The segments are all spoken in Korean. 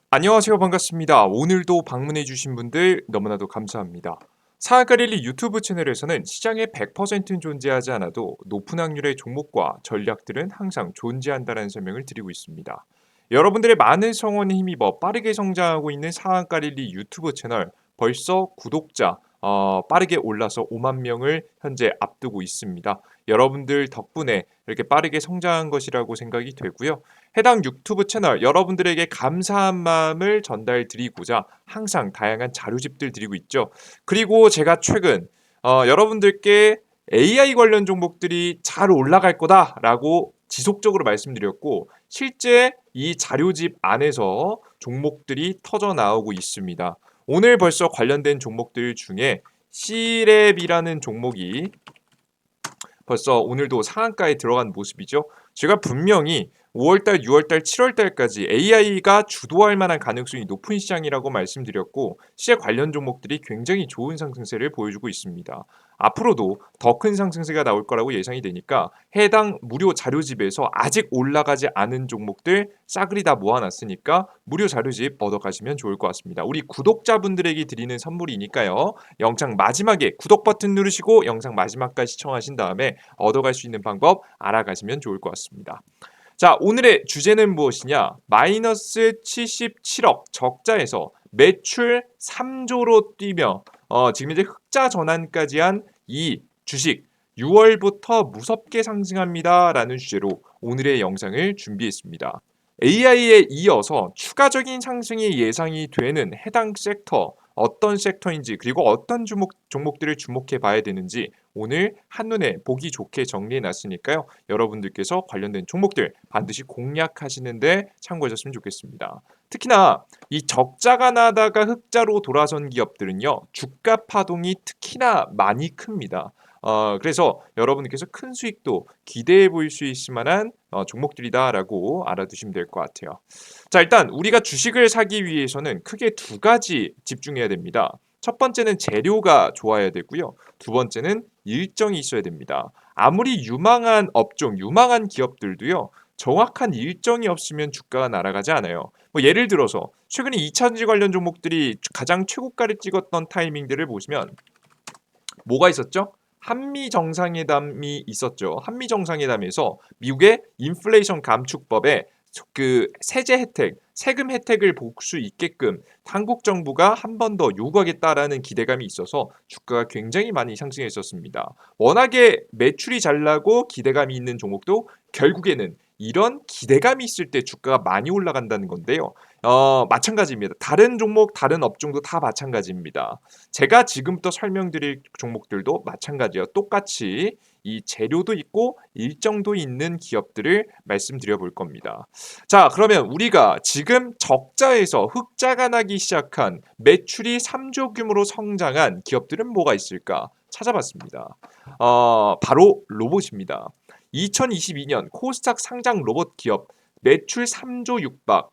안녕하세요. 반갑습니다. 오늘도 방문해 주신 분들 너무나도 감사합니다. 사아가릴리 유튜브 채널에서는 시장에 100%는 존재하지 않아도 높은 확률의 종목과 전략들은 항상 존재한다는 설명을 드리고 있습니다. 여러분들의 많은 성원에 힘입어 빠르게 성장하고 있는 사아가릴리 유튜브 채널 벌써 구독자 빠르게 올라서 5만 명을 현재 앞두고 있습니다. 여러분들 덕분에 이렇게 빠르게 성장한 것이라고 생각이 되고요. 해당 유튜브 채널 여러분들에게 감사한 마음을 전달드리고자 항상 다양한 자료집들 드리고 있죠. 그리고 제가 최근 여러분들께 AI 관련 종목들이 잘 올라갈 거다라고 지속적으로 말씀드렸고 실제 이 자료집 안에서 종목들이 터져 나오고 있습니다. 오늘 벌써 관련된 종목들 중에 C랩이라는 종목이 벌써 오늘도 상한가에 들어간 모습이죠. 제가 분명히 5월달, 6월달, 7월달까지 AI가 주도할 만한 가능성이 높은 시장이라고 말씀드렸고 시장 관련 종목들이 굉장히 좋은 상승세를 보여주고 있습니다. 앞으로도 더 큰 상승세가 나올 거라고 예상이 되니까 해당 무료 자료집에서 아직 올라가지 않은 종목들 싸그리 다 모아놨으니까 무료 자료집 얻어가시면 좋을 것 같습니다. 우리 구독자분들에게 드리는 선물이니까요. 영상 마지막에 구독 버튼 누르시고 영상 마지막까지 시청하신 다음에 얻어갈 수 있는 방법 알아가시면 좋을 것 같습니다. 자, 오늘의 주제는 무엇이냐? 마이너스 77억 적자에서 매출 3조로 뛰며 지금 이제 흑자 전환까지 한 이 주식 6월부터 무섭게 상승합니다라는 주제로 오늘의 영상을 준비했습니다. AI에 이어서 추가적인 상승이 예상이 되는 해당 섹터 어떤 섹터인지 그리고 어떤 종목들을 주목해 봐야 되는지 오늘 한눈에 보기 좋게 정리해 놨으니까요. 여러분들께서 관련된 종목들 반드시 공략하시는데 참고하셨으면 좋겠습니다. 특히나 이 적자가 나다가 흑자로 돌아선 기업들은요. 주가 파동이 특히나 많이 큽니다. 그래서 여러분께서 큰 수익도 기대해 보일 수 있을 만한 종목들이다라고 알아두시면 될 것 같아요. 자, 일단 우리가 주식을 사기 위해서는 크게 두 가지 집중해야 됩니다. 첫 번째는 재료가 좋아야 되고요. 두 번째는 일정이 있어야 됩니다. 아무리 유망한 업종, 유망한 기업들도요. 정확한 일정이 없으면 주가가 날아가지 않아요. 뭐 예를 들어서 최근에 2차전지 관련 종목들이 가장 최고가를 찍었던 타이밍들을 보시면 뭐가 있었죠? 한미 정상회담이 있었죠. 한미 정상회담에서 미국의 인플레이션 감축법에 그 세제 혜택, 세금 혜택을 볼 수 있게끔 한국 정부가 한 번 더 요구하겠다라는 기대감이 있어서 주가가 굉장히 많이 상승했었습니다. 워낙에 매출이 잘 나고 기대감이 있는 종목도 결국에는 이런 기대감이 있을 때 주가가 많이 올라간다는 건데요. 마찬가지입니다. 다른 종목, 다른 업종도 다 마찬가지입니다. 제가 지금부터 설명드릴 종목들도 마찬가지예요. 똑같이 이 재료도 있고 일정도 있는 기업들을 말씀드려 볼 겁니다. 자, 그러면 우리가 지금 적자에서 흑자가 나기 시작한 매출이 3조 규모로 성장한 기업들은 뭐가 있을까? 찾아봤습니다. 바로 로봇입니다. 2022년 코스닥 상장 로봇 기업 매출 3조 육박,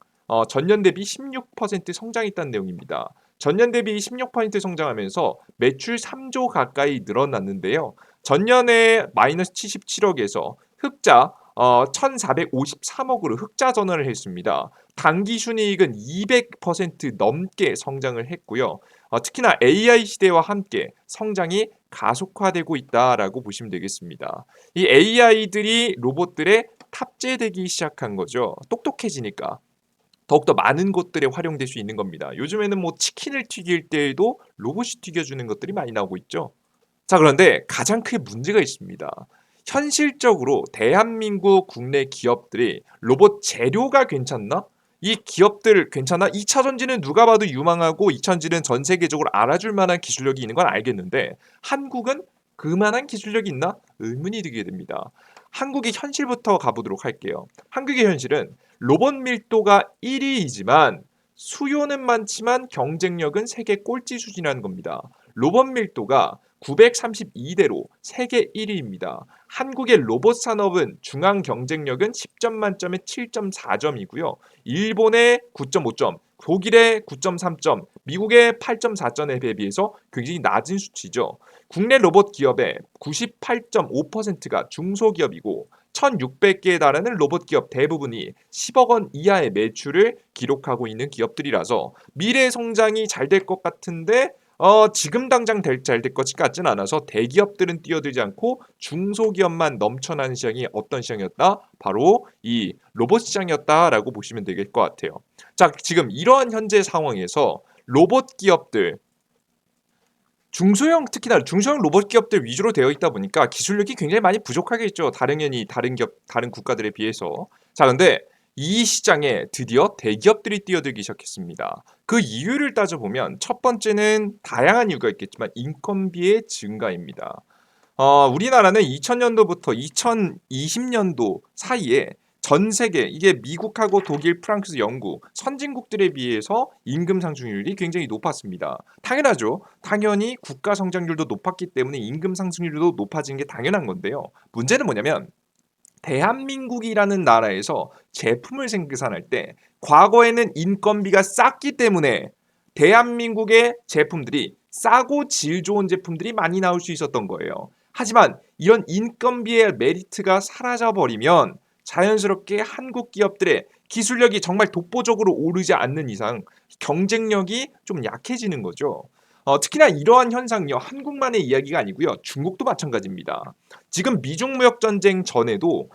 전년 대비 16% 성장했다는 내용입니다. 전년 대비 16% 성장하면서 매출 3조 가까이 늘어났는데요. 전년에 마이너스 77억에서 흑자 1,453억으로 흑자 전환을 했습니다. 당기 순이익은 200% 넘게 성장을 했고요. 특히나 AI 시대와 함께 성장이 가속화되고 있다라고 보시면 되겠습니다. 이 AI들이 로봇들에 탑재되기 시작한 거죠. 똑똑해지니까. 더욱더 많은 곳들에 활용될 수 있는 겁니다. 요즘에는 뭐 치킨을 튀길 때에도 로봇이 튀겨주는 것들이 많이 나오고 있죠. 자, 그런데 가장 크게 문제가 있습니다. 현실적으로 대한민국 국내 기업들이 로봇 재료가 괜찮나? 이 기업들 괜찮아? 2차 전지는 누가 봐도 유망하고 2차 전지는 전 세계적으로 알아줄 만한 기술력이 있는 건 알겠는데 한국은 그만한 기술력이 있나? 의문이 들게 됩니다. 한국의 현실부터 가보도록 할게요. 한국의 현실은 로봇 밀도가 1위이지만 수요는 많지만 경쟁력은 세계 꼴찌 수준이라는 겁니다. 로봇 밀도가 932대로 세계 1위입니다. 한국의 로봇 산업은 중앙 경쟁력은 10점 만점에 7.4점이고요. 일본의 9.5점, 독일의 9.3점, 미국의 8.4점에 비해서 굉장히 낮은 수치죠. 국내 로봇 기업의 98.5%가 중소기업이고 1,600개에 달하는 로봇 기업 대부분이 10억 원 이하의 매출을 기록하고 있는 기업들이라서 미래 성장이 잘 될 것 같은데 지금 당장 잘 될 것 같지는 않아서 대기업들은 뛰어들지 않고 중소기업만 넘쳐나는 시장이 어떤 시장이었다? 바로 이 로봇 시장이었다라고 보시면 될 것 같아요. 자, 지금 이러한 현재 상황에서 로봇 기업들 중소형 특히나 중소형 로봇 기업들 위주로 되어 있다 보니까 기술력이 굉장히 많이 부족하겠죠. 당연히 다른 국가들에 비해서. 자, 근데 이 시장에 드디어 대기업들이 뛰어들기 시작했습니다. 그 이유를 따져보면 첫 번째는 다양한 이유가 있겠지만 인건비의 증가입니다. 우리나라는 2000년도부터 2020년도 사이에 전 세계 이게 미국하고 독일, 프랑스, 영국 선진국들에 비해서 임금 상승률이 굉장히 높았습니다. 당연하죠. 당연히 국가 성장률도 높았기 때문에 임금 상승률도 높아진 게 당연한 건데요. 문제는 뭐냐면 대한민국이라는 나라에서 제품을 생산할 때 과거에는 인건비가 쌌기 때문에 대한민국의 제품들이 싸고 질 좋은 제품들이 많이 나올 수 있었던 거예요. 하지만 이런 인건비의 메리트가 사라져버리면 자연스럽게 한국 기업들의 기술력이 정말 독보적으로 오르지 않는 이상 경쟁력이 좀 약해지는 거죠. 특히나 이러한 현상이요. 한국만의 이야기가 아니고요. 중국도 마찬가지입니다. 지금 미중 무역 전쟁 전에도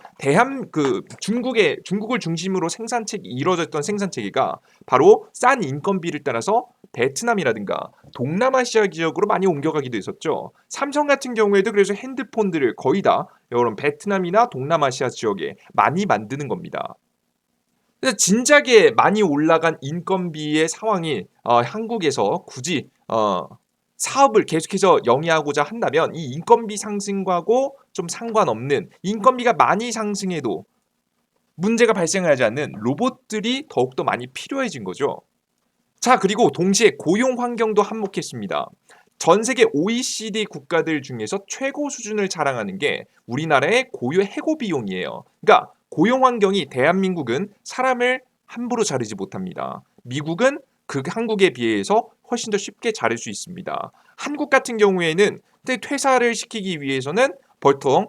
중국을 중심으로 생산책이 이루어졌던 생산체계가 바로 싼 인건비를 따라서 베트남이라든가 동남아시아 지역으로 많이 옮겨가기도 했었죠. 삼성 같은 경우에도 그래서 핸드폰들을 거의 다 이런 베트남이나 동남아시아 지역에 많이 만드는 겁니다. 그래서 진작에 많이 올라간 인건비의 상황이 한국에서 굳이 사업을 계속해서 영위하고자 한다면 이 인건비 상승과고 좀 상관없는 인건비가 많이 상승해도 문제가 발생하지 않는 로봇들이 더욱더 많이 필요해진 거죠. 자, 그리고 동시에 고용 환경도 한몫했습니다. 전 세계 OECD 국가들 중에서 최고 수준을 자랑하는 게 우리나라의 고유 해고 비용이에요. 그러니까 고용 환경이 대한민국은 사람을 함부로 자르지 못합니다. 미국은 그 한국에 비해서 훨씬 더 쉽게 자를 수 있습니다. 한국 같은 경우에는 퇴사를 시키기 위해서는 보통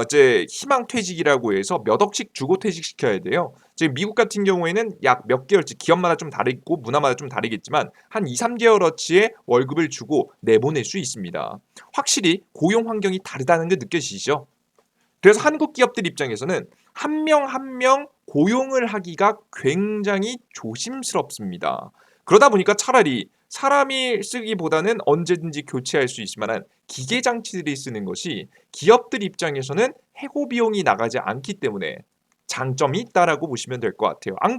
이제 희망퇴직이라고 해서 몇 억씩 주고 퇴직시켜야 돼요. 지금 미국 같은 경우에는 약 몇 개월치 기업마다 좀 다르고 문화마다 좀 다르겠지만 한 2, 3개월어치의 월급을 주고 내보낼 수 있습니다. 확실히 고용 환경이 다르다는 게 느껴지시죠? 그래서 한국 기업들 입장에서는 한 명 한 명 고용을 하기가 굉장히 조심스럽습니다. 그러다 보니까 차라리 사람이 쓰기보다는 언제든지 교체할 수 있을 만한 기계 장치들이 쓰는 것이 기업들 입장에서는 해고 비용이 나가지 않기 때문에 장점이 있다라고 보시면 될 것 같아요. 안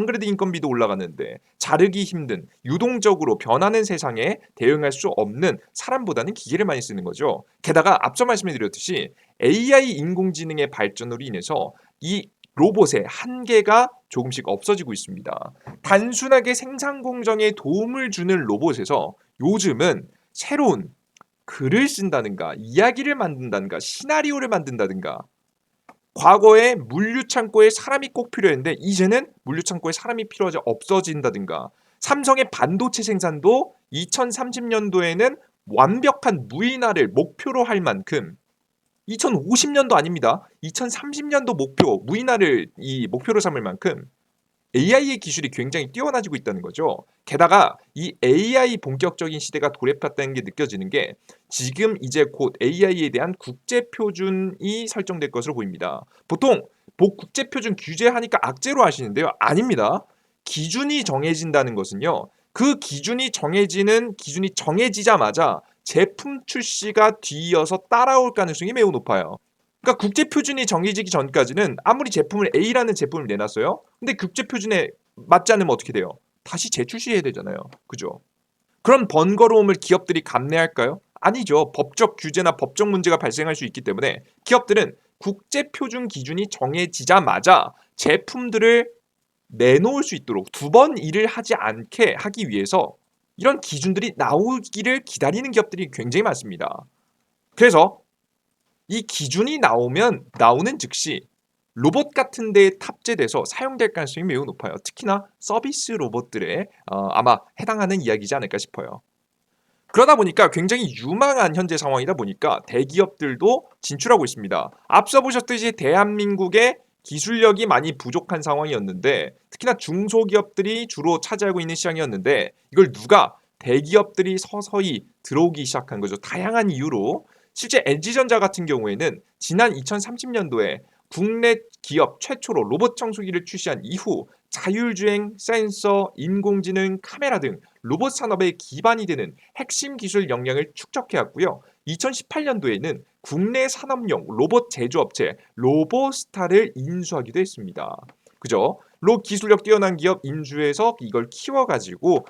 그래도 인건비도 올라가는데 자르기 힘든 유동적으로 변하는 세상에 대응할 수 없는 사람보다는 기계를 많이 쓰는 거죠. 게다가 앞서 말씀드렸듯이 AI 인공지능의 발전으로 인해서 이 로봇의 한계가 조금씩 없어지고 있습니다. 단순하게 생산 공정에 도움을 주는 로봇에서 요즘은 새로운 글을 쓴다든가 이야기를 만든다든가 시나리오를 만든다든가 과거에 물류창고에 사람이 꼭 필요했는데 이제는 물류창고에 사람이 필요하지 없어진다든가 삼성의 반도체 생산도 2030년도에는 완벽한 무인화를 목표로 할 만큼 2050년도 아닙니다. 2030년도 무인화를 이 목표로 삼을 만큼 AI의 기술이 굉장히 뛰어나지고 있다는 거죠. 게다가 이 AI 본격적인 시대가 돌입했다는 게 느껴지는 게 지금 이제 곧 AI에 대한 국제표준이 설정될 것으로 보입니다. 보통 국제표준 규제하니까 악재로 하시는데요. 아닙니다. 기준이 정해진다는 것은요. 그 기준이 정해지자마자 제품 출시가 뒤이어서 따라올 가능성이 매우 높아요. 그러니까 국제 표준이 정해지기 전까지는 아무리 제품을 A라는 제품을 내놨어요. 근데 국제 표준에 맞지 않으면 어떻게 돼요? 다시 재출시해야 되잖아요. 그죠? 그런 번거로움을 기업들이 감내할까요? 아니죠. 법적 규제나 법적 문제가 발생할 수 있기 때문에 기업들은 국제 표준 기준이 정해지자마자 제품들을 내놓을 수 있도록 두 번 일을 하지 않게 하기 위해서 이런 기준들이 나오기를 기다리는 기업들이 굉장히 많습니다. 그래서 이 기준이 나오는 즉시 로봇 같은 데에 탑재돼서 사용될 가능성이 매우 높아요. 특히나 서비스 로봇들에 아마 해당하는 이야기지 않을까 싶어요. 그러다 보니까 굉장히 유망한 현재 상황이다 보니까 대기업들도 진출하고 있습니다. 앞서 보셨듯이 대한민국의 기술력이 많이 부족한 상황이었는데, 특히나 중소기업들이 주로 차지하고 있는 시장이었는데, 이걸 누가 대기업들이 서서히 들어오기 시작한 거죠. 다양한 이유로. 실제 LG전자 같은 경우에는 지난 2030년도에 국내 기업 최초로 로봇 청소기를 출시한 이후 자율주행, 센서, 인공지능, 카메라 등 로봇 산업의 기반이 되는 핵심 기술 역량을 축적해왔고요. 2018년도에는 국내 산업용 로봇 제조업체 로보스타를 인수하기도 했습니다. 그죠? 기술력 뛰어난 기업 인수해서 이걸 키워가지고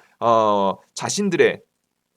자신들의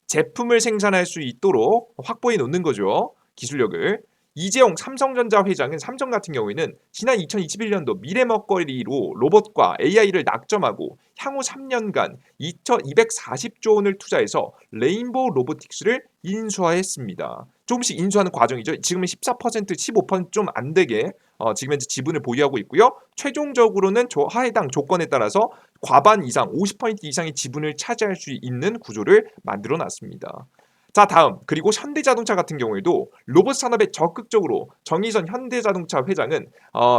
제품을 생산할 수 있도록 확보해 놓는 거죠. 기술력을. 이재용 삼성전자 회장은 삼성 같은 경우에는 지난 2021년도 미래 먹거리로 로봇과 AI를 낙점하고 향후 3년간 240조 원을 투자해서 레인보우 로보틱스를 인수했습니다. 조금씩 인수하는 과정이죠. 지금은 14%, 15%좀 안 되게 지금 현재 지분을 보유하고 있고요. 최종적으로는 해당 조건에 따라서 과반 이상, 50% 이상의 지분을 차지할 수 있는 구조를 만들어 놨습니다. 자, 다음. 그리고 현대자동차 같은 경우에도 로봇 산업에 적극적으로 정의선 현대자동차 회장은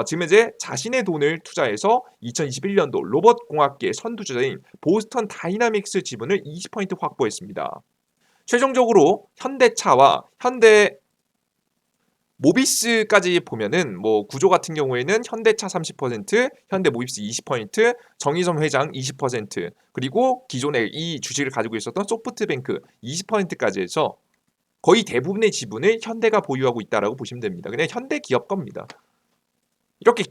지금 현재 자신의 돈을 투자해서 2021년도 로봇공학계 선두주자인 보스턴 다이나믹스 지분을 20% 확보했습니다. 최종적으로 현대차와 현대 모비스까지 보면은 구조 같은 경우에는 현대차 30%, 현대모비스 20%, 정의선 회장 20%, 그리고 기존에 이 주식을 가지고 있었던 소프트뱅크 20%까지 해서 거의 대부분의 지분을 현대가 보유하고 있다라고 보시면 됩니다. 그냥 현대 기업 겁니다. 이렇게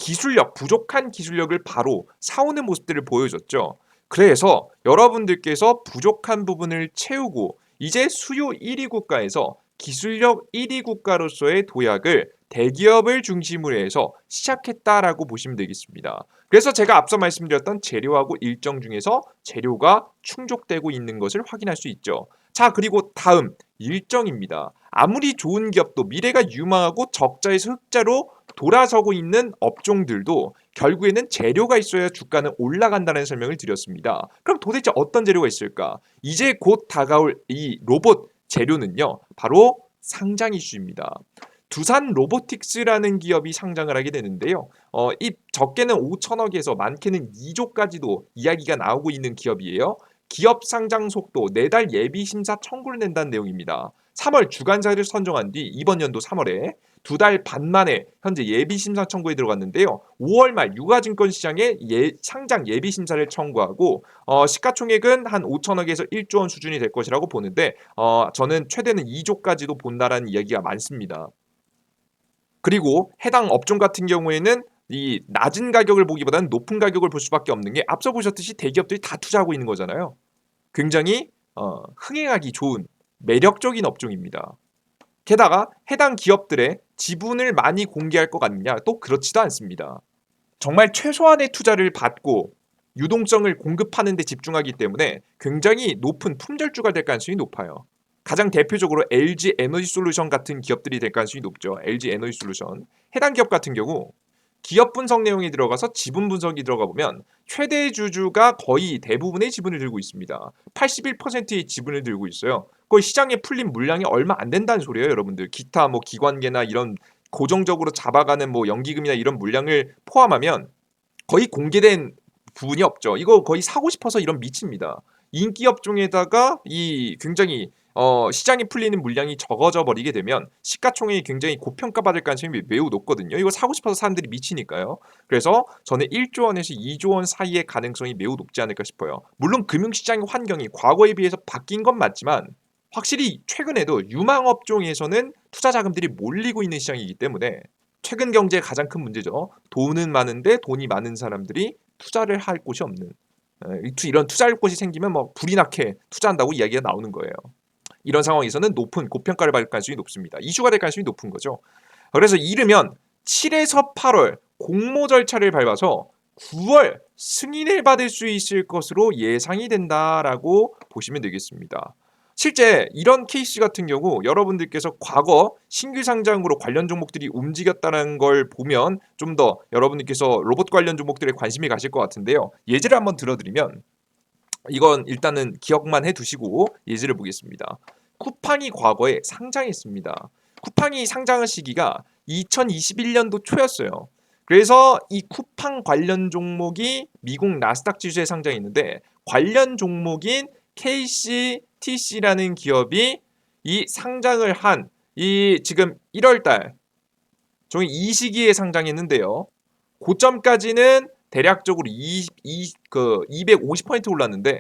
부족한 기술력을 바로 사오는 모습들을 보여줬죠. 그래서 여러분들께서 부족한 부분을 채우고 이제 수요 1위 국가에서 기술력 1위 국가로서의 도약을 대기업을 중심으로 해서 시작했다라고 보시면 되겠습니다. 그래서 제가 앞서 말씀드렸던 재료하고 일정 중에서 재료가 충족되고 있는 것을 확인할 수 있죠. 자, 그리고 다음 일정입니다. 아무리 좋은 기업도 미래가 유망하고 적자에서 흑자로 돌아서고 있는 업종들도 결국에는 재료가 있어야 주가는 올라간다는 설명을 드렸습니다. 그럼 도대체 어떤 재료가 있을까? 이제 곧 다가올 이 로봇 재료는요, 바로 상장 이슈입니다. 두산 로보틱스라는 기업이 상장을 하게 되는데요. 이 적게는 5천억에서 많게는 2조까지도 이야기가 나오고 있는 기업이에요. 기업 상장 속도 4달 예비 심사 청구를 낸다는 내용입니다. 3월 주관사를 선정한 뒤 이번 연도 3월에 2달 반 만에 현재 예비 심사 청구에 들어갔는데요. 5월 말 유가증권 시장에 상장 예비 심사를 청구하고 시가총액은 한 5천억에서 1조 원 수준이 될 것이라고 보는데 저는 최대는 2조까지도 본다라는 이야기가 많습니다. 그리고 해당 업종 같은 경우에는 이 낮은 가격을 보기보다는 높은 가격을 볼 수밖에 없는 게 앞서 보셨듯이 대기업들이 다 투자하고 있는 거잖아요. 굉장히 흥행하기 좋은 매력적인 업종입니다. 게다가 해당 기업들의 지분을 많이 공개할 것 같느냐? 또 그렇지도 않습니다. 정말 최소한의 투자를 받고 유동성을 공급하는 데 집중하기 때문에 굉장히 높은 품절주가 될 가능성이 높아요. 가장 대표적으로 LG 에너지 솔루션 같은 기업들이 될 가능성이 높죠. LG 에너지 솔루션. 해당 기업 같은 경우 기업 분석 내용이 들어가서 지분 분석이 들어가 보면 최대 주주가 거의 대부분의 지분을 들고 있습니다. 81%의 지분을 들고 있어요. 거의 시장에 풀린 물량이 얼마 안 된다는 소리예요, 여러분들. 기타 기관계나 이런 고정적으로 잡아가는 연기금이나 이런 물량을 포함하면 거의 공개된 부분이 없죠. 이거 거의 사고 싶어서 이런 미칩니다. 인기 업종에다가 이 굉장히 시장에 풀리는 물량이 적어져 버리게 되면 시가총액이 굉장히 고평가받을 가능성이 매우 높거든요. 이거 사고 싶어서 사람들이 미치니까요. 그래서 저는 1조 원에서 2조 원 사이의 가능성이 매우 높지 않을까 싶어요. 물론 금융시장의 환경이 과거에 비해서 바뀐 건 맞지만 확실히 최근에도 유망업종에서는 투자 자금들이 몰리고 있는 시장이기 때문에 최근 경제의 가장 큰 문제죠. 돈은 많은데 돈이 많은 사람들이 투자를 할 곳이 없는, 이런 투자할 곳이 생기면 불이 나게 투자한다고 이야기가 나오는 거예요. 이런 상황에서는 높은 고평가를 받을 가능성이 높습니다. 이슈가 될 가능성이 높은 거죠. 그래서 이르면 7에서 8월 공모 절차를 밟아서 9월 승인을 받을 수 있을 것으로 예상이 된다라고 보시면 되겠습니다. 실제 이런 케이스 같은 경우 여러분들께서 과거 신규 상장으로 관련 종목들이 움직였다는 걸 보면 좀 더 여러분들께서 로봇 관련 종목들에 관심이 가실 것 같은데요. 예제를 한번 들어드리면 이건 일단은 기억만 해두시고 예제를 보겠습니다. 쿠팡이 과거에 상장했습니다. 쿠팡이 상장한 시기가 2021년도 초였어요. 그래서 이 쿠팡 관련 종목이 미국 나스닥 지수에 상장했는데 관련 종목인 KCTC라는 기업이 이 상장을 한 이 지금 1월달 종이 이 시기에 상장했는데요. 고점까지는 대략적으로 250% 올랐는데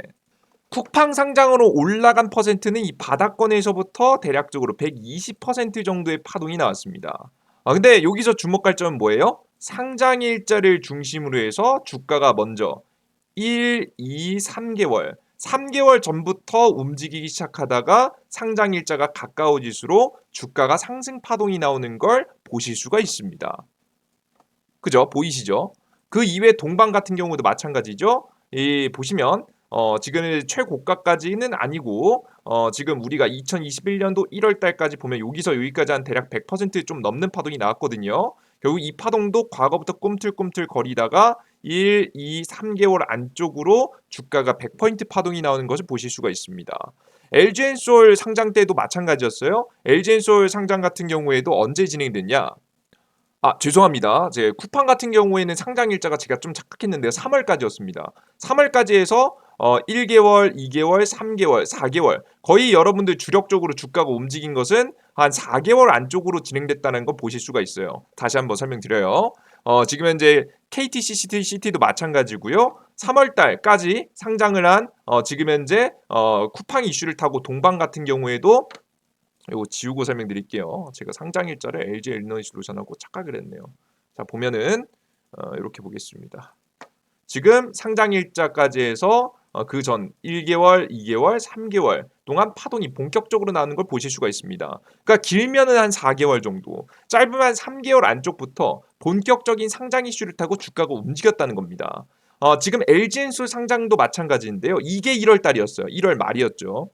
쿠팡 상장으로 올라간 퍼센트는 이 바닥권에서부터 대략적으로 120% 정도의 파동이 나왔습니다. 근데 여기서 주목할 점은 뭐예요? 상장 일자를 중심으로 해서 주가가 먼저 1, 2, 3개월 3개월 전부터 움직이기 시작하다가 상장 일자가 가까워질수록 주가가 상승 파동이 나오는 걸 보실 수가 있습니다. 그죠? 보이시죠? 그 이외 동방 같은 경우도 마찬가지죠. 보시면 지금 최고가까지는 아니고 지금 우리가 2021년도 1월 달까지 보면 여기서 여기까지 한 대략 100%좀 넘는 파동이 나왔거든요. 결국 이 파동도 과거부터 꿈틀꿈틀 거리다가 1, 2, 3개월 안쪽으로 주가가 100% 파동이 나오는 것을 보실 수가 있습니다. LG엔솔 상장 때도 마찬가지였어요. LG엔솔 상장 같은 경우에도 언제 진행됐냐? 죄송합니다. 제 쿠팡 같은 경우에는 상장 일자가 제가 좀 착각했는데요. 3월까지였습니다. 3월까지 해서 1개월, 2개월, 3개월, 4개월 거의 여러분들 주력적으로 주가가 움직인 것은 한 4개월 안쪽으로 진행됐다는 거 보실 수가 있어요. 다시 한번 설명드려요. 지금 현재 KTC, CTC도 마찬가지고요. 3월 달까지 상장을 한 지금 현재 쿠팡 이슈를 타고 동방 같은 경우에도 이거 지우고 설명드릴게요. 제가 상장 일자를 LG 일리노이 솔루션하고 착각을 했네요. 자 보면은 이렇게 보겠습니다. 지금 상장 일자까지 해서 그 전 1개월, 2개월, 3개월 동안 파동이 본격적으로 나오는 걸 보실 수가 있습니다. 그러니까 길면은 한 4개월 정도, 짧으면 한 3개월 안쪽부터 본격적인 상장 이슈를 타고 주가가 움직였다는 겁니다. 지금 LG엔솔 상장도 마찬가지인데요. 이게 1월 달이었어요. 1월 말이었죠.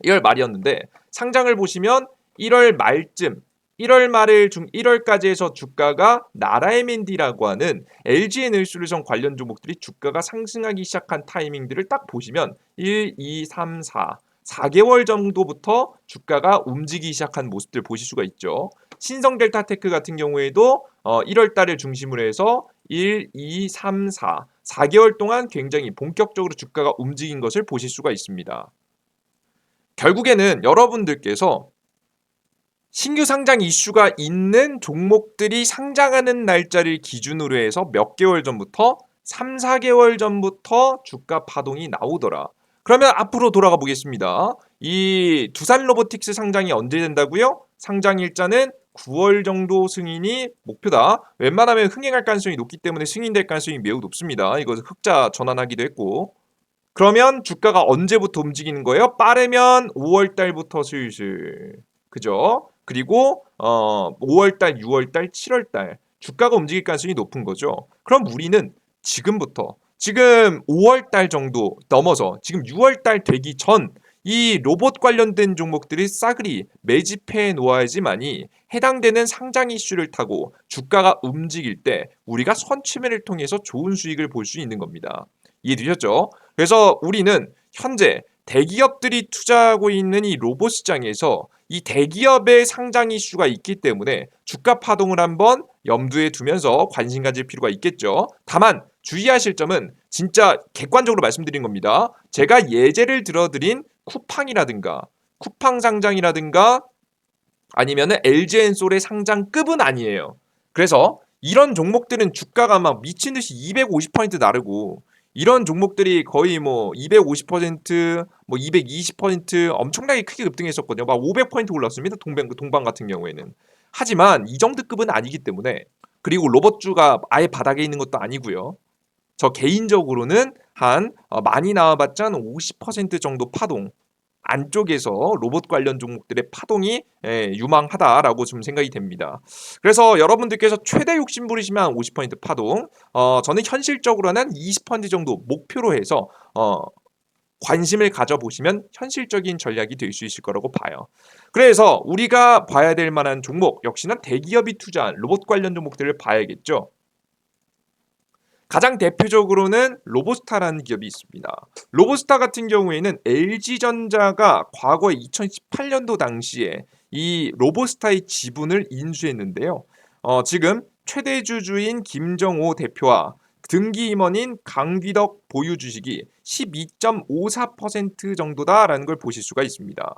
1월 말이었는데 상장을 보시면 1월 말쯤 1월 말을 중 1월까지 해서 주가가 나라에멘디라고 하는 LG에너지솔루션 관련 종목들이 주가가 상승하기 시작한 타이밍들을 딱 보시면 1, 2, 3, 4 4개월 정도부터 주가가 움직이기 시작한 모습들 보실 수가 있죠. 신성델타테크 같은 경우에도 1월 달을 중심으로 해서 1, 2, 3, 4 4개월 동안 굉장히 본격적으로 주가가 움직인 것을 보실 수가 있습니다. 결국에는 여러분들께서 신규 상장 이슈가 있는 종목들이 상장하는 날짜를 기준으로 해서 몇 개월 전부터 3, 4개월 전부터 주가 파동이 나오더라. 그러면 앞으로 돌아가 보겠습니다. 이 두산 로보틱스 상장이 언제 된다고요? 상장 일자는 9월 정도 승인이 목표다. 웬만하면 흥행할 가능성이 높기 때문에 승인될 가능성이 매우 높습니다. 이거 흑자 전환하기도 했고. 그러면 주가가 언제부터 움직이는 거예요? 빠르면 5월 달부터 슬슬. 그죠? 그리고 5월 달, 6월 달, 7월 달 주가가 움직일 가능성이 높은 거죠. 그럼 우리는 지금부터 지금 5월 달 정도 넘어서 지금 6월 달 되기 전 이 로봇 관련된 종목들이 싸그리 매집해 놓아야지만이 해당되는 상장 이슈를 타고 주가가 움직일 때 우리가 선취매를 통해서 좋은 수익을 볼 수 있는 겁니다. 이해되셨죠? 그래서 우리는 현재 대기업들이 투자하고 있는 이 로봇 시장에서 이 대기업의 상장 이슈가 있기 때문에 주가 파동을 한번 염두에 두면서 관심 가질 필요가 있겠죠. 다만 주의하실 점은 진짜 객관적으로 말씀드린 겁니다. 제가 예제를 들어드린 쿠팡이라든가 쿠팡 상장이라든가 아니면은 LG엔솔의 상장급은 아니에요. 그래서 이런 종목들은 주가가 막 미친 듯이 250% 나르고 이런 종목들이 거의 뭐 250%, 뭐 220% 엄청나게 크게 급등했었거든요. 막 500% 올랐습니다. 동방 같은 경우에는. 하지만 이 정도급은 아니기 때문에 그리고 로봇주가 아예 바닥에 있는 것도 아니고요. 저 개인적으로는 한 많이 나와봤자 한 50% 정도 파동 안쪽에서 로봇 관련 종목들의 파동이 유망하다라고 좀 생각이 됩니다. 그래서 여러분들께서 최대 욕심 부리시면 50% 파동, 저는 현실적으로는 20% 정도 목표로 해서 관심을 가져보시면 현실적인 전략이 될 수 있을 거라고 봐요. 그래서 우리가 봐야 될 만한 종목 역시나 대기업이 투자한 로봇 관련 종목들을 봐야겠죠. 가장 대표적으로는 로보스타라는 기업이 있습니다. 로보스타 같은 경우에는 LG전자가 과거 2018년도 당시에 이 로보스타의 지분을 인수했는데요. 지금 최대 주주인 김정호 대표와 등기 임원인 강귀덕 보유 주식이 12.54% 정도다라는 걸 보실 수가 있습니다.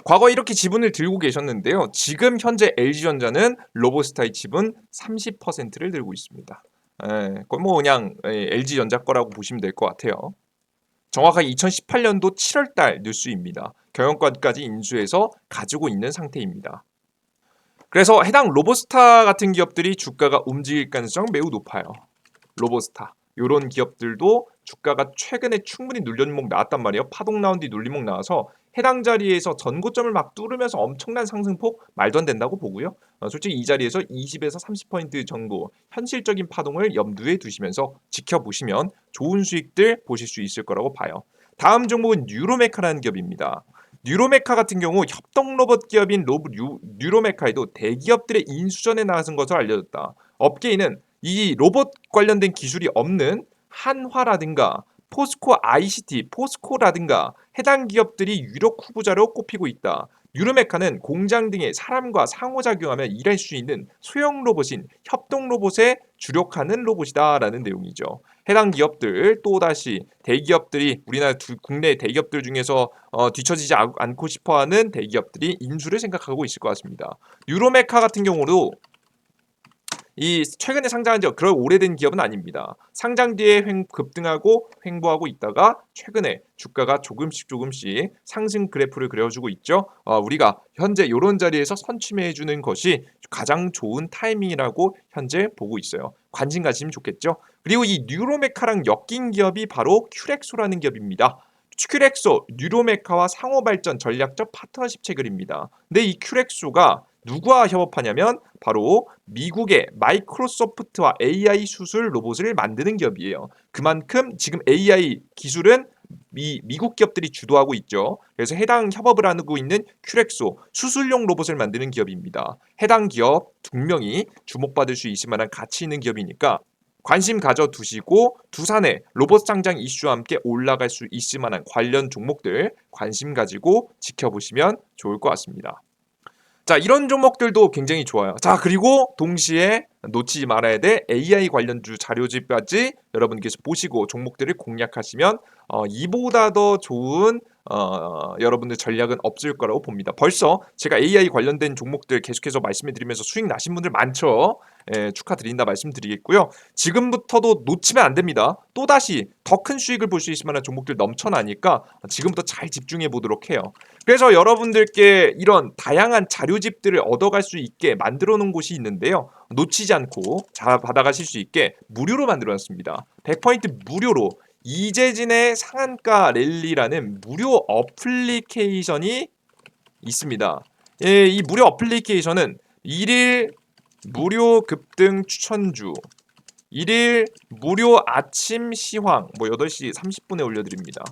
과거 이렇게 지분을 들고 계셨는데요. 지금 현재 LG전자는 로보스타의 지분 30%를 들고 있습니다. 그건 뭐 그냥 LG전자 거라고 보시면 될 것 같아요. 정확하게 2018년도 7월달 뉴스입니다. 경영권까지 인수해서 가지고 있는 상태입니다. 그래서 해당 로보스타 같은 기업들이 주가가 움직일 가능성 매우 높아요. 로보스타 이런 기업들도 주가가 최근에 충분히 눌림목 나왔단 말이에요. 파동 나온 뒤 눌림목 나와서 해당 자리에서 전고점을 막 뚫으면서 엄청난 상승폭 말도 안 된다고 보고요. 솔직히 이 자리에서 20에서 30% 정도 현실적인 파동을 염두에 두시면서 지켜보시면 좋은 수익들 보실 수 있을 거라고 봐요. 다음 종목은 뉴로메카라는 기업입니다. 뉴로메카 같은 경우 협동 로봇 기업인 뉴로메카에도 대기업들의 인수전에 나선 것으로 알려졌다. 업계에는 이 로봇 관련된 기술이 없는 한화라든가 포스코 ICT, 포스코라든가 해당 기업들이 유력 후보자로 꼽히고 있다. 뉴르메카는 공장 등의 사람과 상호작용하며 일할 수 있는 소형 로봇인 협동 로봇에 주력하는 로봇이다라는 내용이죠. 해당 기업들 또다시 대기업들이 우리나라 국내 대기업들 중에서 뒤처지지 않고 싶어하는 대기업들이 인수를 생각하고 있을 것 같습니다. 뉴로메카 같은 경우도 이 최근에 상장한 지 그런 오래된 기업은 아닙니다. 상장 뒤에 급등하고 횡보하고 있다가 최근에 주가가 조금씩 상승 그래프를 그려주고 있죠. 우리가 현재 이런 자리에서 선취매해 주는 것이 가장 좋은 타이밍이라고 현재 보고 있어요. 관심 가지면 좋겠죠. 그리고 이 뉴로메카랑 엮인 기업이 바로 큐렉소라는 기업입니다. 큐렉소, 뉴로메카와 상호발전 전략적 파트너십 체결입니다. 근데 이 큐렉소가 누구와 협업하냐면 바로 미국의 마이크로소프트와 AI 수술 로봇을 만드는 기업이에요. 그만큼 지금 AI 기술은 미국 기업들이 주도하고 있죠. 그래서 해당 협업을 하고 있는 큐렉소 수술용 로봇을 만드는 기업입니다. 해당 기업 두 명이 주목받을 수 있을 만한 가치 있는 기업이니까 관심 가져두시고 두산의 로봇 상장 이슈와 함께 올라갈 수 있을 만한 관련 종목들 관심 가지고 지켜보시면 좋을 것 같습니다. 자, 이런 종목들도 굉장히 좋아요. 자, 그리고 동시에 놓치지 말아야 될 AI 관련주 자료집까지 여러분께서 보시고 종목들을 공략하시면 이보다 더 좋은 여러분들 전략은 없을 거라고 봅니다. 벌써 제가 AI 관련된 종목들 계속해서 말씀해 드리면서 수익 나신 분들 많죠. 축하드린다 말씀드리겠고요. 지금부터도 놓치면 안 됩니다. 또다시 더 큰 수익을 볼 수 있을 만한 종목들 넘쳐나니까 지금부터 잘 집중해 보도록 해요. 그래서 여러분들께 이런 다양한 자료집들을 얻어갈 수 있게 만들어 놓은 곳이 있는데요. 놓치지 않고 잘 받아가실 수 있게 무료로 만들어 놨습니다. 100% 무료로 이재진의 상한가 랠리라는 무료 어플리케이션이 있습니다. 이 무료 어플리케이션은 1일 무료 급등 추천주, 1일 무료 아침 시황 8시 30분에 올려드립니다.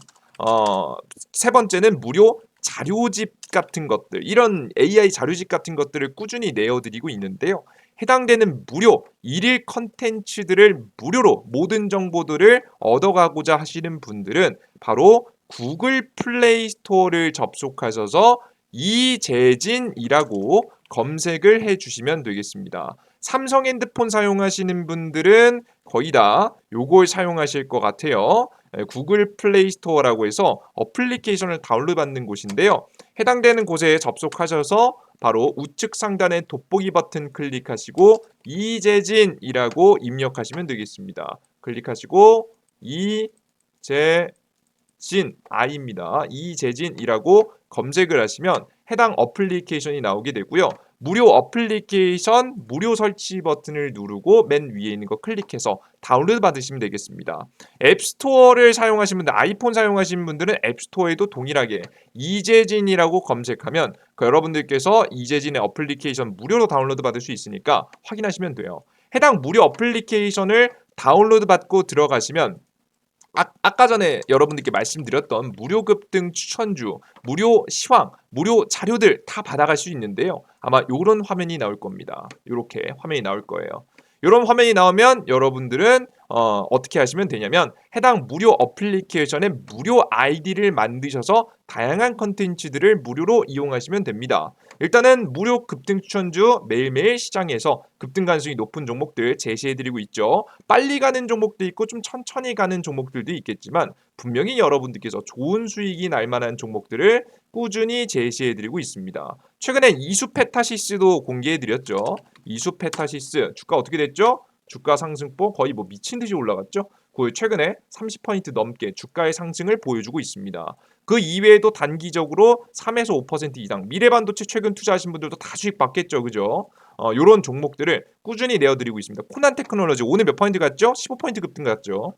세 번째는 무료 자료집 같은 것들, 이런 AI 자료집 같은 것들을 꾸준히 내어드리고 있는데요. 해당되는 무료 1일 컨텐츠들을 무료로 모든 정보들을 얻어가고자 하시는 분들은 바로 구글 플레이 스토어를 접속하셔서 이재진이라고 검색을 해주시면 되겠습니다. 삼성 핸드폰 사용하시는 분들은 거의 다 요걸 사용하실 것 같아요. 구글 플레이 스토어라고 해서 어플리케이션을 다운로드 받는 곳인데요. 해당되는 곳에 접속하셔서 바로 우측 상단의 돋보기 버튼 클릭하시고 이재진이라고 입력하시면 되겠습니다. 클릭하시고 이재진입니다. 이재진이라고 검색을 하시면 해당 어플리케이션이 나오게 되고요. 무료 어플리케이션 무료 설치 버튼을 누르고 맨 위에 있는 거 클릭해서 다운로드 받으시면 되겠습니다. 앱스토어를 사용하시는 분들, 아이폰 사용하시는 분들은 앱스토어에도 동일하게 이재진이라고 검색하면 여러분들께서 이재진의 어플리케이션 무료로 다운로드 받을 수 있으니까 확인하시면 돼요. 해당 무료 어플리케이션을 다운로드 받고 들어가시면 아까 전에 여러분들께 말씀드렸던 무료 급등 추천주, 무료 시황, 무료 자료들 다 받아갈 수 있는데요. 아마 이런 화면이 나올 겁니다. 이렇게 화면이 나올 거예요. 이런 화면이 나오면 여러분들은 어떻게 하시면 되냐면 해당 무료 어플리케이션에 무료 아이디를 만드셔서 다양한 컨텐츠들을 무료로 이용하시면 됩니다. 일단은 무료 급등 추천주 매일매일 시장에서 급등 가능성이 높은 종목들 제시해드리고 있죠. 빨리 가는 종목도 있고 좀 천천히 가는 종목들도 있겠지만 분명히 여러분들께서 좋은 수익이 날 만한 종목들을 꾸준히 제시해드리고 있습니다. 최근에 이수페타시스도 공개해드렸죠. 이수페타시스 주가 어떻게 됐죠? 주가 상승폭 거의 뭐 미친 듯이 올라갔죠. 그 최근에 30% 넘게 주가의 상승을 보여주고 있습니다. 그 이외에도 단기적으로 3에서 5% 이상 미래반도체 최근 투자하신 분들도 다 수익 받겠죠, 그죠? 요런 종목들을 꾸준히 내어드리고 있습니다. 코난테크놀로지 오늘 몇 포인트 갔죠? 15% 급등 갔죠.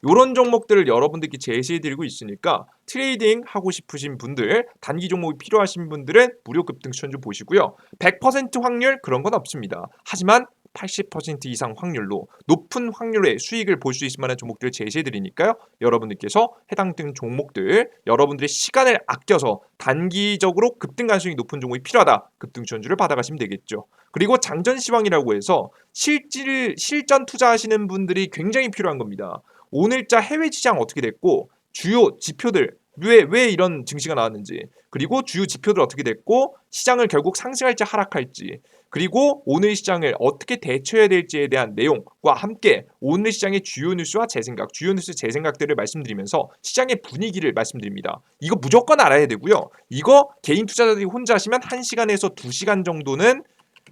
요런 종목들을 여러분들께 제시해드리고 있으니까 트레이딩 하고 싶으신 분들, 단기 종목이 필요하신 분들은 무료 급등 추천주 보시고요. 100% 확률 그런 건 없습니다. 하지만 80% 이상 확률로 높은 확률의 수익을 볼 수 있을 만한 종목들을 제시해드리니까요. 여러분들께서 해당 등 종목들, 여러분들의 시간을 아껴서 단기적으로 급등 가능성이 높은 종목이 필요하다. 급등 추천주를 받아가시면 되겠죠. 그리고 장전 시황이라고 해서 실전 투자하시는 분들이 굉장히 필요한 겁니다. 오늘자 해외 시장 어떻게 됐고 주요 지표들 왜 이런 증시가 나왔는지, 그리고 주요 지표들 어떻게 됐고 시장을 결국 상승할지 하락할지, 그리고 오늘 시장을 어떻게 대처해야 될지에 대한 내용과 함께 오늘 시장의 주요 뉴스와 제 생각, 주요 뉴스 제 생각들을 말씀드리면서 시장의 분위기를 말씀드립니다. 이거 무조건 알아야 되고요. 이거 개인 투자자들이 혼자 하시면 1시간에서 2시간 정도는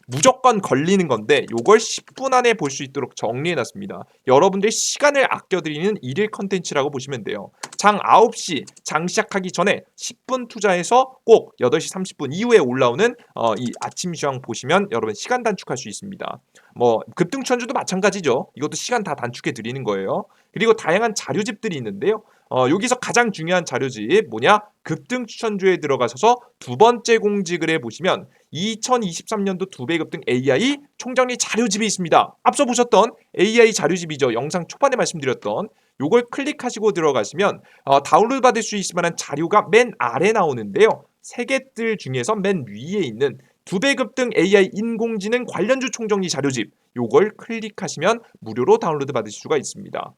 무조건 걸리는 건데 요걸 10분 안에 볼 수 있도록 정리해놨습니다. 여러분들의 시간을 아껴드리는 일일 컨텐츠라고 보시면 돼요. 장 9시 장 시작하기 전에 10분 투자해서 꼭 8시 30분 이후에 올라오는 이 아침 시황 보시면 여러분 시간 단축할 수 있습니다. 뭐 급등 추천주도 마찬가지죠. 이것도 시간 다 단축해 드리는 거예요. 그리고 다양한 자료집들이 있는데요. 여기서 가장 중요한 자료집 뭐냐? 급등 추천주에 들어가셔서 두 번째 공지글에 보시면 2023년도 2배 급등 AI 총정리 자료집이 있습니다. 앞서 보셨던 AI 자료집이죠. 영상 초반에 말씀드렸던 요걸 클릭하시고 들어가시면 다운로드 받을 수 있을 만한 자료가 맨 아래 나오는데요. 세 개들 중에서 맨 위에 있는 2배 급등 AI 인공지능 관련주 총정리 자료집 요걸 클릭하시면 무료로 다운로드 받을 수가 있습니다.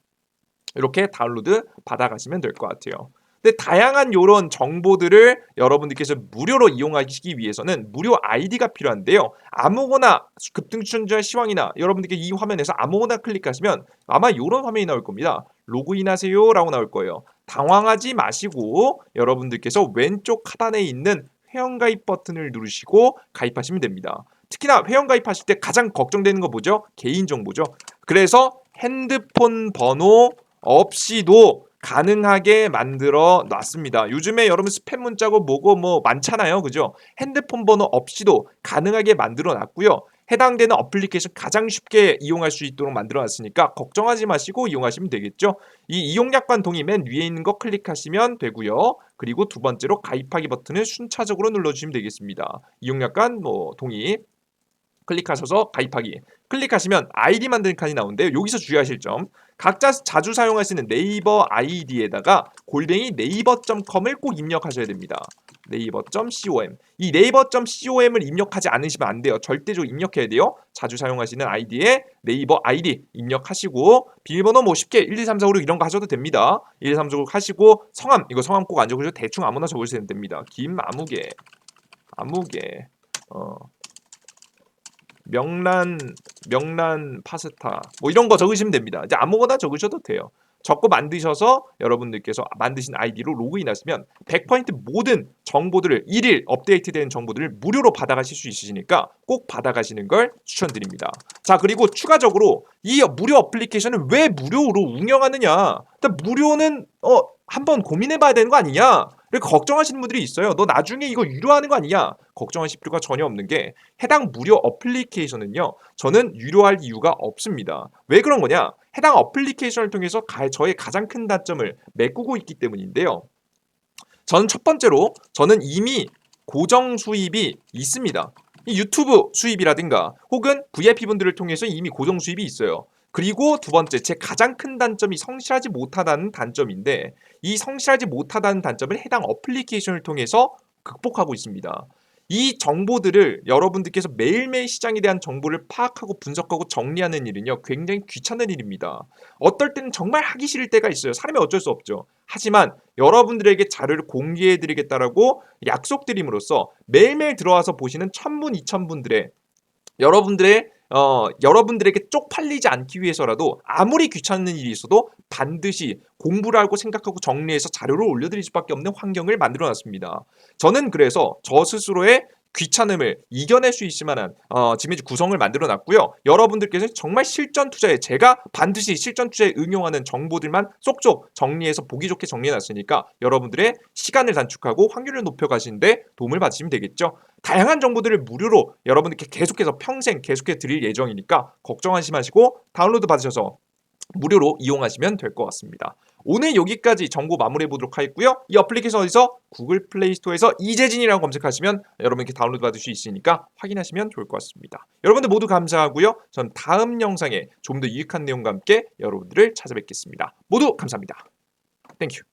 이렇게 다운로드 받아가시면 될 것 같아요. 근데 다양한 이런 정보들을 여러분들께서 무료로 이용하시기 위해서는 무료 아이디가 필요한데요. 아무거나 급등 추천주의 시황이나 여러분들께 이 화면에서 아무거나 클릭하시면 아마 이런 화면이 나올 겁니다. 로그인하세요 라고 나올 거예요. 당황하지 마시고 여러분들께서 왼쪽 하단에 있는 회원가입 버튼을 누르시고 가입하시면 됩니다. 특히나 회원가입하실 때 가장 걱정되는 거 뭐죠? 개인정보죠. 그래서 핸드폰 번호 없이도 가능하게 만들어 놨습니다. 요즘에 여러분 스팸 문자고 뭐고 뭐 많잖아요. 그죠? 핸드폰 번호 없이도 가능하게 만들어 놨고요. 해당되는 어플리케이션 가장 쉽게 이용할 수 있도록 만들어 놨으니까 걱정하지 마시고 이용하시면 되겠죠. 이 이용약관 동의 맨 위에 있는 거 클릭하시면 되고요. 그리고 두 번째로 가입하기 버튼을 순차적으로 눌러주시면 되겠습니다. 이용약관 뭐 동의 클릭하셔서 가입하기 클릭하시면 아이디 만드는 칸이 나오는데요. 여기서 주의하실 점 각자 자주 사용하시는 네이버 아이디에다가 골뱅이 네이버.com을 꼭 입력하셔야 됩니다. 네이버.com 이 네이버.com을 입력하지 않으시면 안 돼요. 절대적으로 입력해야 돼요. 자주 사용하시는 아이디에 네이버 아이디 입력하시고 비밀번호 뭐 쉽게 1, 2, 3, 4, 5, 6 이런 거 하셔도 됩니다. 1, 2, 3, 4, 5, 6 하시고 성함 이거 성함 꼭 안 적으셔도 대충 아무나 적으시면 됩니다. 김아무개 명란 파스타 뭐 이런 거 적으시면 됩니다. 이제 아무거나 적으셔도 돼요. 적고 만드셔서 여러분들께서 만드신 아이디로 로그인하시면 100% 모든 정보들을 일일 업데이트된 정보들을 무료로 받아가실 수 있으시니까 꼭 받아가시는 걸 추천드립니다. 자, 그리고 추가적으로 이 무료 어플리케이션을 왜 무료로 운영하느냐? 무료는 한번 고민해봐야 되는 거 아니냐? 그리고 걱정하시는 분들이 있어요. "너 나중에 이거 유료화하는 거 아니냐?" 걱정하실 필요가 전혀 없는 게 해당 무료 어플리케이션은요. 저는 유료할 이유가 없습니다. 왜 그런 거냐? 해당 어플리케이션을 통해서 저의 가장 큰 단점을 메꾸고 있기 때문인데요. 저는 첫 번째로 저는 이미 고정 수입이 있습니다. 이 유튜브 수입이라든가 혹은 VIP분들을 통해서 이미 고정 수입이 있어요. 그리고 두 번째, 제 가장 큰 단점이 성실하지 못하다는 단점인데 이 성실하지 못하다는 단점을 해당 어플리케이션을 통해서 극복하고 있습니다. 이 정보들을 여러분들께서 매일매일 시장에 대한 정보를 파악하고 분석하고 정리하는 일은요, 굉장히 귀찮은 일입니다. 어떨 때는 정말 하기 싫을 때가 있어요. 사람이 어쩔 수 없죠. 하지만 여러분들에게 자료를 공개해 드리겠다라고 약속드림으로써 매일매일 들어와서 보시는 1000분, 2000분들의 여러분들에게 쪽팔리지 않기 위해서라도 아무리 귀찮은 일이 있어도 반드시 공부를 하고 생각하고 정리해서 자료를 올려드릴 수밖에 없는 환경을 만들어 놨습니다. 저는 그래서 저 스스로의 귀찮음을 이겨낼 수 있을 만한 지금 이제 구성을 만들어 놨고요. 여러분들께서 정말 실전 투자에 제가 반드시 실전 투자에 응용하는 정보들만 쏙쏙 정리해서 보기 좋게 정리해 놨으니까 여러분들의 시간을 단축하고 확률을 높여 가시는데 도움을 받으시면 되겠죠. 다양한 정보들을 무료로 여러분들께 계속해서 평생 계속해 드릴 예정이니까 걱정하지 마시고 다운로드 받으셔서 무료로 이용하시면 될 것 같습니다. 오늘 여기까지 정보 마무리해 보도록 하겠고요. 이 어플리케이션 어디서? 구글 플레이 스토어에서 이재진이라고 검색하시면 여러분께 다운로드 받을 수 있으니까 확인하시면 좋을 것 같습니다. 여러분들 모두 감사하고요. 전 다음 영상에 좀 더 유익한 내용과 함께 여러분들을 찾아뵙겠습니다. 모두 감사합니다. 땡큐.